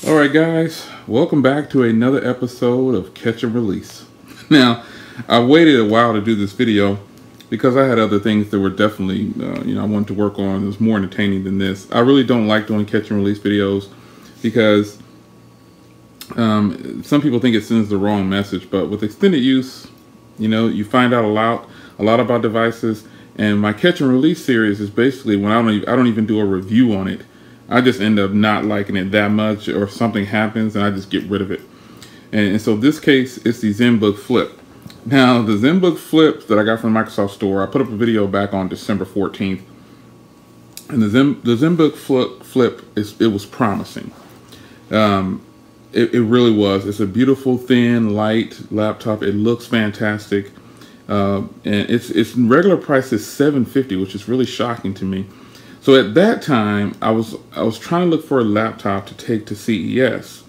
Alright guys, welcome back to another episode of Catch and Release. Now, I waited a while to do this video because I had other things that were definitely, I wanted to work on. It was more entertaining than this. I really don't like doing catch and release videos because some people think it sends the wrong message, but with extended use, you find out a lot about devices. And my catch and release series is basically when I don't even do a review on it. I just end up not liking it that much, or something happens and I just get rid of it. And so this case, it's the ZenBook Flip. Now, the ZenBook Flip that I got from the Microsoft Store, I put up a video back on December 14th. And the ZenBook Flip, it was promising. It really was. It's a beautiful, thin, light laptop. It looks fantastic. And its regular price is $750, which is really shocking to me. So at that time, I was trying to look for a laptop to take to CES,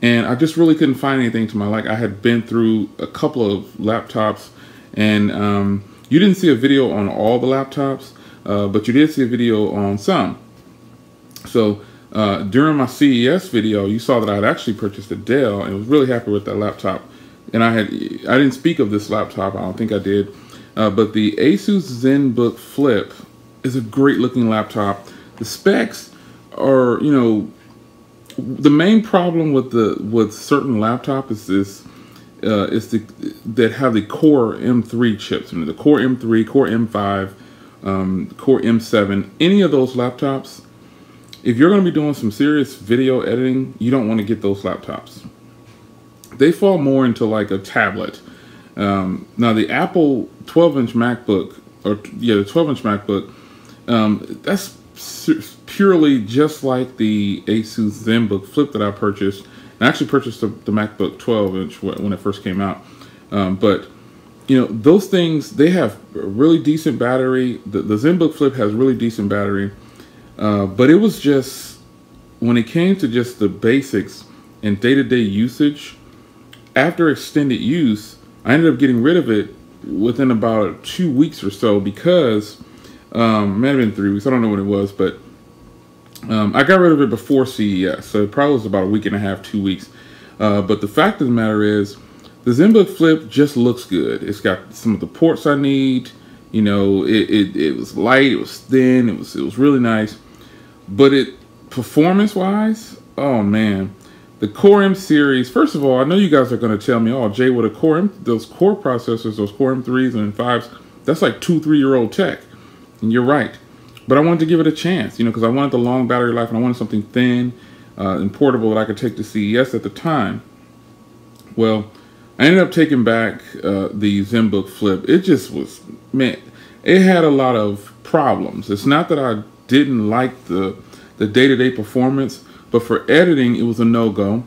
and I just really couldn't find anything to my like. I had been through a couple of laptops, and you didn't see a video on all the laptops, but you did see a video on some. So during my CES video, you saw that I had actually purchased a Dell and was really happy with that laptop. And I didn't speak of this laptop, I don't think I did, but the Asus ZenBook Flip is a great looking laptop. The specs are, the main problem with certain laptops is that have the Core M3 chips. The Core M3, Core M5, Core M7. Any of those laptops, if you're going to be doing some serious video editing, you don't want to get those laptops. They fall more into like a tablet. Now the Apple 12-inch MacBook, the 12-inch MacBook, that's purely just like the Asus ZenBook Flip that I purchased. I actually purchased the MacBook 12-inch when it first came out. But those things, they have a really decent battery. The ZenBook Flip has really decent battery. But it was just, when it came to just the basics and day-to-day usage, after extended use, I ended up getting rid of it within about 2 weeks or so because it might have been 3 weeks. I don't know what it was, but I got rid of it before CES, so it probably was about a week and a half, 2 weeks. But the fact of the matter is, the ZenBook Flip just looks good. It's got some of the ports I need. It was light, it was thin, it was really nice. But performance-wise, oh man. The Core M series, first of all, I know you guys are going to tell me, oh, Jay, with those core processors, those Core M3s and M5s, that's like 2-3-year-old tech. And you're right. But I wanted to give it a chance, because I wanted the long battery life and I wanted something thin and portable that I could take to CES at the time. Well, I ended up taking back the ZenBook Flip. It just was, man, it had a lot of problems. It's not that I didn't like the day-to-day performance, but for editing, it was a no-go.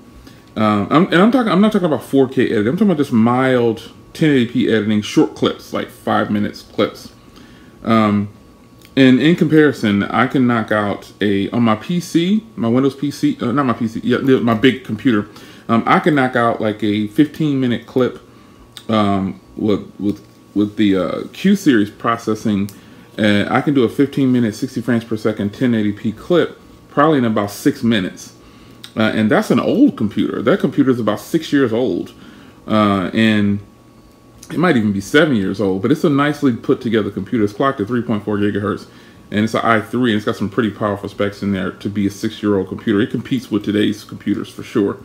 I'm not talking about 4K editing. I'm talking about just mild 1080p editing, short clips, like 5 minutes clips. And in comparison, I can knock out on my PC, my Windows PC, not my PC, yeah, my big computer. I can knock out like a 15-minute clip with the Q series processing. And I can do a 15-minute, 60 frames per second, 1080p clip probably in about 6 minutes. And that's an old computer. That computer is about 6 years old. And it might even be 7 years old, but it's a nicely put together computer. It's clocked at 3.4 gigahertz, and it's an i3, and it's got some pretty powerful specs in there to be a 6-year-old computer. It competes with today's computers for sure.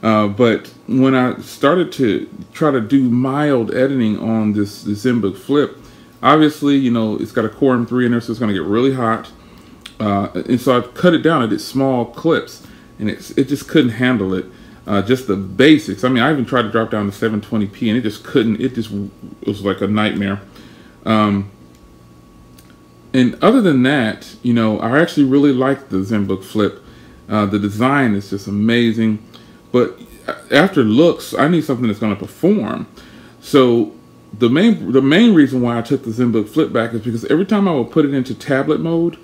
But when I started to try to do mild editing on this ZenBook Flip, obviously, it's got a Core M3 in there, so it's going to get really hot. And so I cut it down. I did small clips, and it just couldn't handle it. Just the basics. I mean, I even tried to drop down to 720p, and it just couldn't. It was like a nightmare. And other than that, I actually really like the ZenBook Flip. The design is just amazing. But after looks, I need something that's going to perform. So the main reason why I took the ZenBook Flip back is because every time I would put it into tablet mode,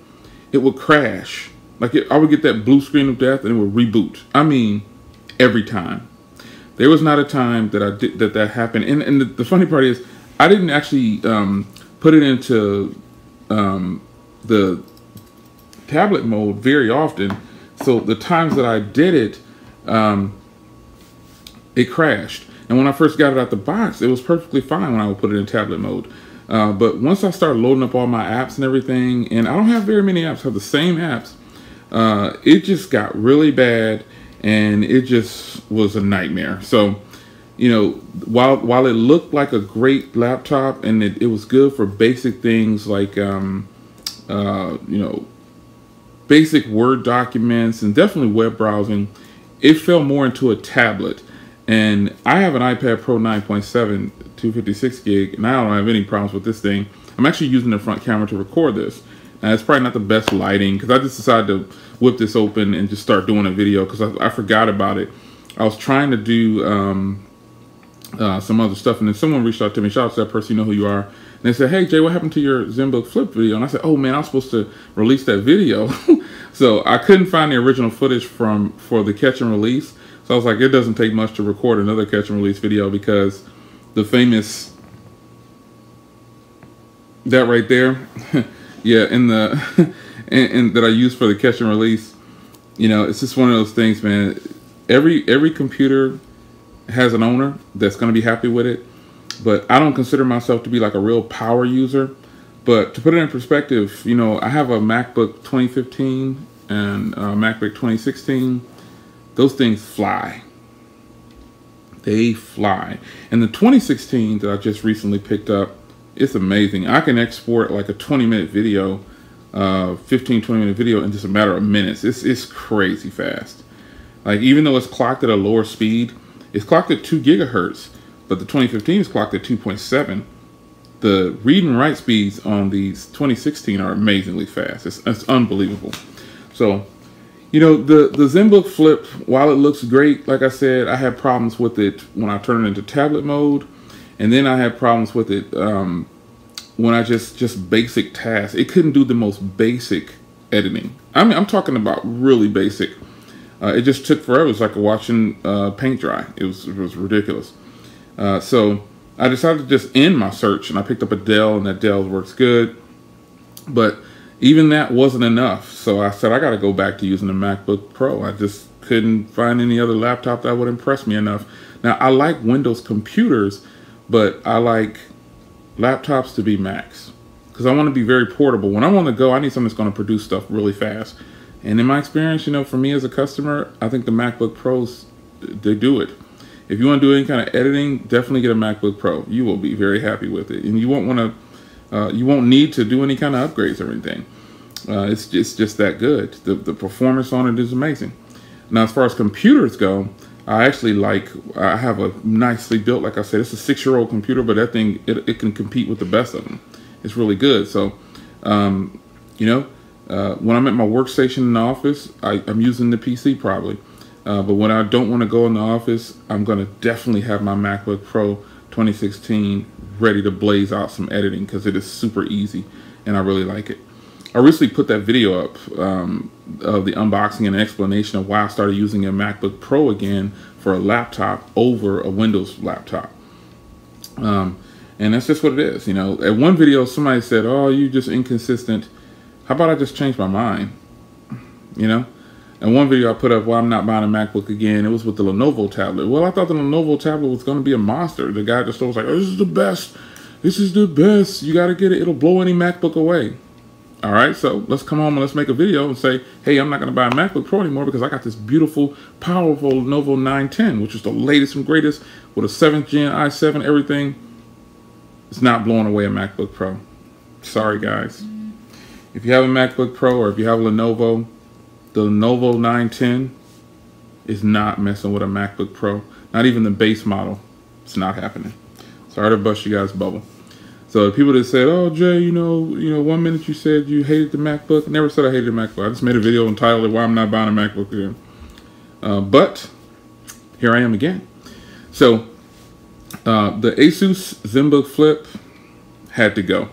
it would crash. Like I would get that blue screen of death, and it would reboot. I mean, every time. There was not a time that that happened. And the funny part is, I didn't actually put it into the tablet mode very often. So the times that I did it, it crashed. And when I first got it out the box, it was perfectly fine when I would put it in tablet mode. But once I started loading up all my apps and everything, and I don't have very many apps, I have the same apps, it just got really bad, and it just was a nightmare. So, you know, while it looked like a great laptop, and it was good for basic things like, you know, basic Word documents and definitely web browsing, it fell more into a tablet. And I have an iPad Pro 9.7, 256 gig, and I don't have any problems with this thing. I'm actually using the front camera to record this. Now, it's probably not the best lighting, because I just decided to whip this open and just start doing a video, because I forgot about it. I was trying to do some other stuff, and then someone reached out to me. Shout out to that person, you know who you are. And they said, hey, Jay, what happened to your ZenBook Flip video? And I said, oh, man, I was supposed to release that video. So I couldn't find the original footage for the catch and release. So I was like, it doesn't take much to record another catch and release video, because the famous, that right there, yeah, in the, and that I use for the catch and release, you know, it's just one of those things, man. Every computer has an owner that's going to be happy with it, but I don't consider myself to be like a real power user. But to put it in perspective, you know, I have a MacBook 2015 and a MacBook 2016. Those things fly. They fly. And the 2016 that I just recently picked up, it's amazing. I can export like a 20-minute video, 15-20-minute video in just a matter of minutes. It's crazy fast. Like, even though it's clocked at a lower speed, it's clocked at 2 gigahertz, but the 2015 is clocked at 2.7. The read and write speeds on these 2016 are amazingly fast. It's unbelievable. So, you know, the ZenBook Flip, while it looks great, like I said, I had problems with it when I turned it into tablet mode. And then I had problems with it when I just basic tasks. It couldn't do the most basic editing. I mean, I'm talking about really basic. It just took forever. It was like watching paint dry. It was ridiculous. So I decided to just end my search, and I picked up a Dell, and that Dell works good. But even that wasn't enough. So I said, I got to go back to using the MacBook Pro. I just couldn't find any other laptop that would impress me enough. Now, I like Windows computers, but I like laptops to be Macs, because I want to be very portable. When I'm on the go, I need something that's going to produce stuff really fast. And in my experience, you know, for me as a customer, I think the MacBook Pros, they do it. If you want to do any kind of editing, definitely get a MacBook Pro. You will be very happy with it, and you won't want to, you won't need to do any kind of upgrades or anything. It's just that good. The performance on it is amazing. Now, as far as computers go, I have a nicely built, like I said, it's a 6-year-old computer, but that thing, it can compete with the best of them. It's really good. So, you know, when I'm at my workstation in the office, I'm using the PC probably. But when I don't want to go in the office, I'm going to definitely have my MacBook Pro 2016 ready to blaze out some editing, because it is super easy and I really like it. I recently put that video up of the unboxing and explanation of why I started using a MacBook Pro again for a laptop over a Windows laptop. And that's just what it is. You know, at one video, somebody said, oh, you just inconsistent. How about I just change my mind? You know, and one video I put up, well, I'm not buying a MacBook again. It was with the Lenovo tablet. Well, I thought the Lenovo tablet was going to be a monster. The guy at the store was like, oh, this is the best. This is the best. You got to get it. It'll blow any MacBook away. All right, so let's come home and let's make a video and say, hey, I'm not going to buy a MacBook Pro anymore because I got this beautiful, powerful Lenovo 910, which is the latest and greatest with a 7th gen i7, everything. It's not blowing away a MacBook Pro. Sorry, guys. If you have a MacBook Pro or if you have a Lenovo, the Lenovo 910 is not messing with a MacBook Pro. Not even the base model. It's not happening. Sorry to bust you guys' bubble. So the people that said, oh, Jay, you know, 1 minute you said you hated the MacBook. I never said I hated the MacBook. I just made a video entitled Why I'm Not Buying a MacBook again. But here I am again. So the Asus ZenBook Flip had to go.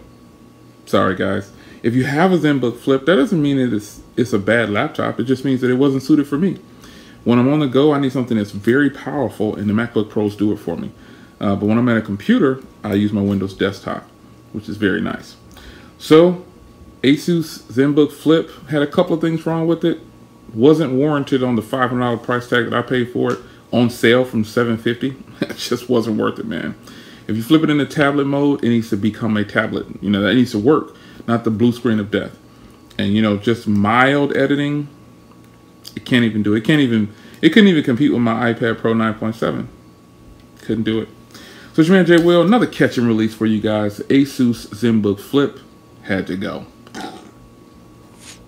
Sorry, guys. If you have a ZenBook Flip, that doesn't mean it's a bad laptop. It just means that it wasn't suited for me. When I'm on the go, I need something that's very powerful, and the MacBook Pros do it for me. But when I'm at a computer, I use my Windows desktop, which is very nice. So Asus ZenBook Flip had a couple of things wrong with it. wasn't warranted on the $500 price tag that I paid for it, on sale from $750. It just wasn't worth it, man. If you flip it into tablet mode, it needs to become a tablet. You know, that needs to work, not the blue screen of death. And, you know, just mild editing, it can't even do it. It couldn't even compete with my iPad Pro 9.7. Couldn't do it. So it's your man Jay Will, another catch and release for you guys. Asus ZenBook Flip had to go.